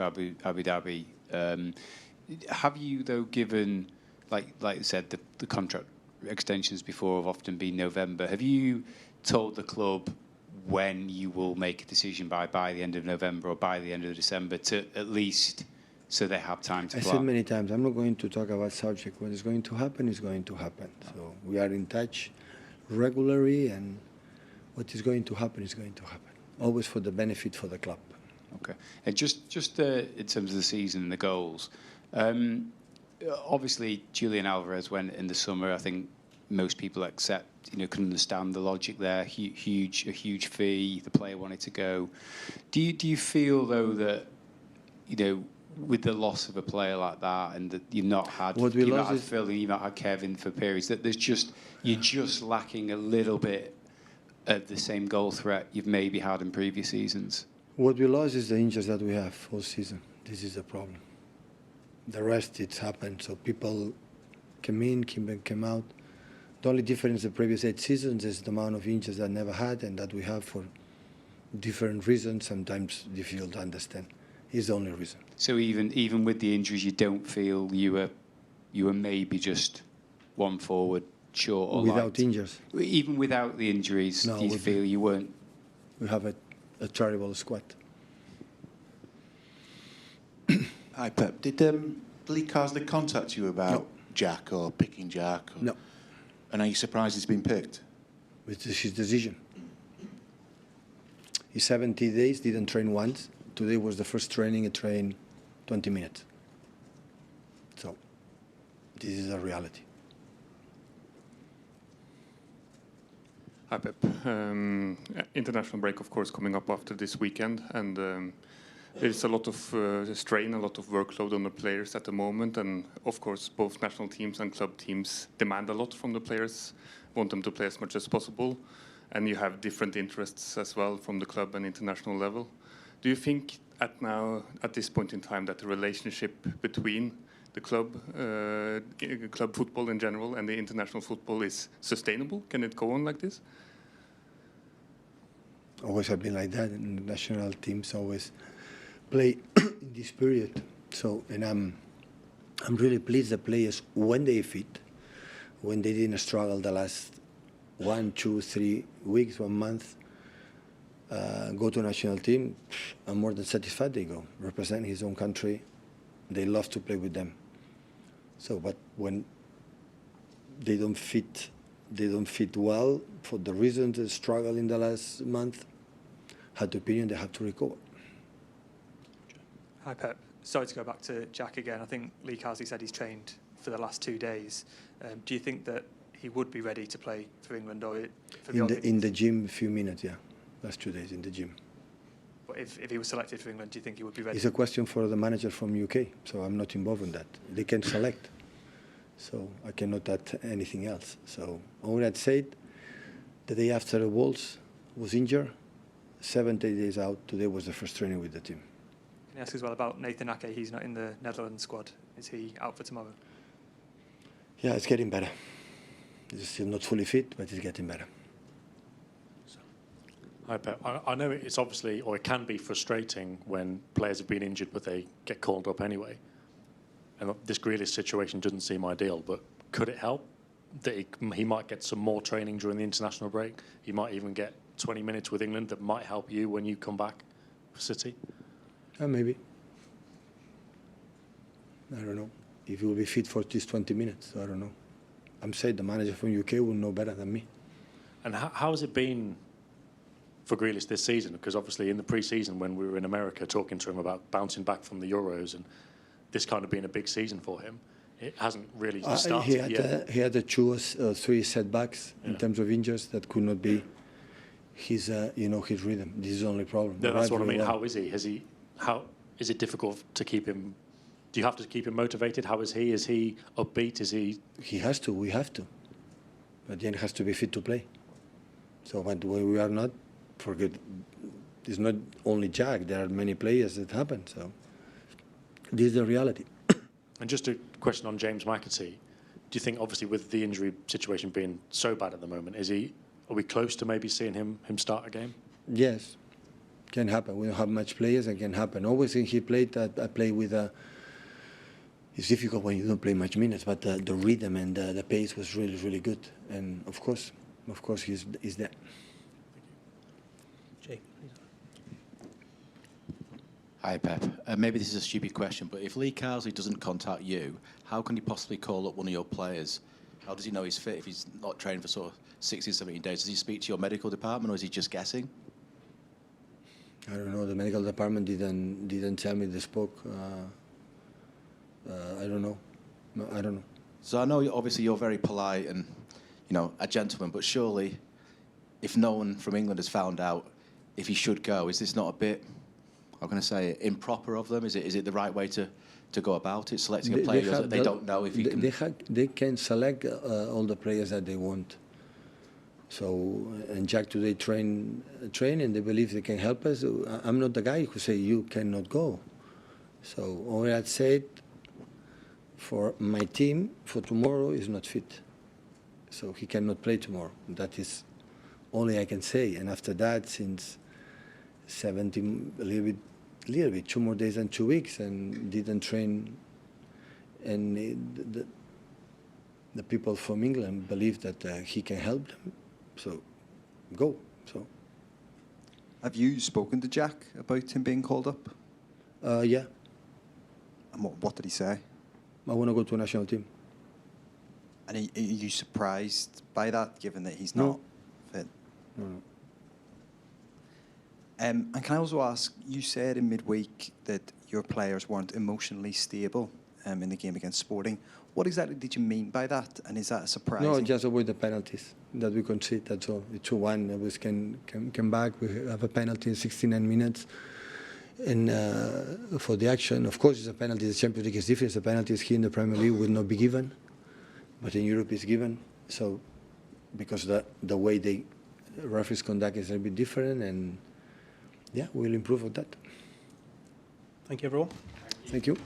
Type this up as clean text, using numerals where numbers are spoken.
Abu Dhabi. Have you, though, given, like you said, the contract extensions before have often been November. Have you told the club when you will make a decision by the end of November or by the end of December, to at least so they have time to plan? I said many times, I'm not going to talk about subject. What is going to happen is going to happen. So we are in touch regularly, and what is going to happen is going to happen. Always for the benefit for the club. Okay. And just in terms of the season and the goals, obviously Julian Alvarez went in the summer. I think most people can understand the logic there. A huge fee. The player wanted to go. Do you feel, though, that with the loss of a player like that, and that you've not had Phil, you've not had Kevin for periods, that you're just lacking a little bit of the same goal threat you've maybe had in previous seasons? What we lost is the injuries that we have all season. This is the problem. The rest, it's happened. So people came in, came out. The only difference in the previous 8 seasons is the amount of injuries that I never had and that we have for different reasons, sometimes difficult to understand. Is the only reason. So even with the injuries, you don't feel you were maybe just one forward short or without injuries? Even without the injuries, no, do you feel you weren't? We have a terrible squad. Hi, Pep. Did Lee Carsley contact you about Jack or picking Jack? No. And are you surprised he's been picked? It's his decision. He 70 days, didn't train once. Today was the first training. He trained 20 minutes. So this is a reality. Hi, Pep. International break, of course, coming up after this weekend, and there's a lot of strain, a lot of workload on the players at the moment, and of course both national teams and club teams demand a lot from the players, want them to play as much as possible, and you have different interests as well from the club and international level. Do you think at this point in time, that the relationship between the club football in general and the international football is sustainable? Can it go on like this? Always have been like that, and the national teams always play in this period. So, and I'm really pleased the players, when they fit, when they didn't struggle the last 1, 2, 3 weeks, 1 month, go to a national team, I'm more than satisfied they go. Represent his own country, they love to play with them. So, but when they don't fit well for the reasons they struggle in the last month, had the opinion they have to recover. Hi, Pep. Sorry to go back to Jack again. I think Lee Carsley said he's trained for the last 2 days. Do you think that he would be ready to play for England, or for in the gym, a few minutes, yeah. Last 2 days in the gym. But if he was selected for England, do you think he would be ready? It's a question for the manager from UK, so I'm not involved in that. They can select, so I cannot add anything else. So all I'd said, the day after the Wolves was injured, 70 days out. Today was the first training with the team. Can I ask as well about Nathan Ake? He's not in the Netherlands squad. Is he out for tomorrow? Yeah, it's getting better. He's still not fully fit, but it's getting better. Hi, Pep. I know it's obviously, or it can be frustrating when players have been injured, but they get called up anyway. And this Grealish situation doesn't seem ideal, but could it help that he might get some more training during the international break? He might even get 20 minutes with England that might help you when you come back for City? Maybe. I don't know. If he will be fit for just 20 minutes, I don't know. I'm saying the manager from UK will know better than me. And how has it been for Grealish this season? Because obviously in the pre-season when we were in America talking to him about bouncing back from the Euros and this kind of being a big season for him, it hasn't really started yet. He had 2 or 3 setbacks in terms of injuries that could not be his rhythm. This is the only problem. No, that's what I mean. How is he? How is it difficult to keep him? Do you have to keep him motivated? How is he? Is he upbeat? Is he? He has to. We have to. But then he has to be fit to play. So, but when we are not, forget. It's not only Jack. There are many players that happen. So, this is the reality. And just a question on James McAtee. Do you think, obviously, with the injury situation being so bad at the moment, are we close to maybe seeing him start a game? Yes. Can happen. We don't have much players, and can happen. Always when he played, I play with it's difficult when you don't play much minutes, but the rhythm and the pace was really, really good. And of course, he's there. Jake, please. Hi, Pep. Maybe this is a stupid question, but if Lee Carsley doesn't contact you, how can he possibly call up one of your players? How does he know he's fit if he's not trained for sort of 16, 17 days? Does he speak to your medical department, or is he just guessing? I don't know. The medical department didn't tell me they spoke. I don't know. No, I don't know. So I know obviously you're very polite and, you know, a gentleman, but surely if no one from England has found out if he should go, is this not a bit, how can I say it, improper of them? Is it the right way to go about it, selecting a player that they don't know if he can... They can select all the players that they want. So, and Jack today train and they believe they can help us. I'm not the guy who say you cannot go. So all I said for my team for tomorrow is not fit. So he cannot play tomorrow. That is only I can say. And after that, since 17, a little bit, 2 more days and 2 weeks, and didn't train. And the people from England believe that he can help them. So, go. So. Have you spoken to Jack about him being called up? Yeah. And what did he say? I want to go to a national team. And are you surprised by that, given that he's not fit? No. And can I also ask, you said in midweek that your players weren't emotionally stable in the game against Sporting. What exactly did you mean by that? And is that surprising? No, just avoid the penalties that we concede, that's all. It's 2-1. We can come back. We have a penalty in 69 minutes. And for the action, of course, it's a penalty. The Champions League is different. The penalties here in the Premier League will not be given, but in Europe it's given. So, because the way the referees conduct is a bit different, and yeah, we'll improve on that. Thank you, everyone. Thank you.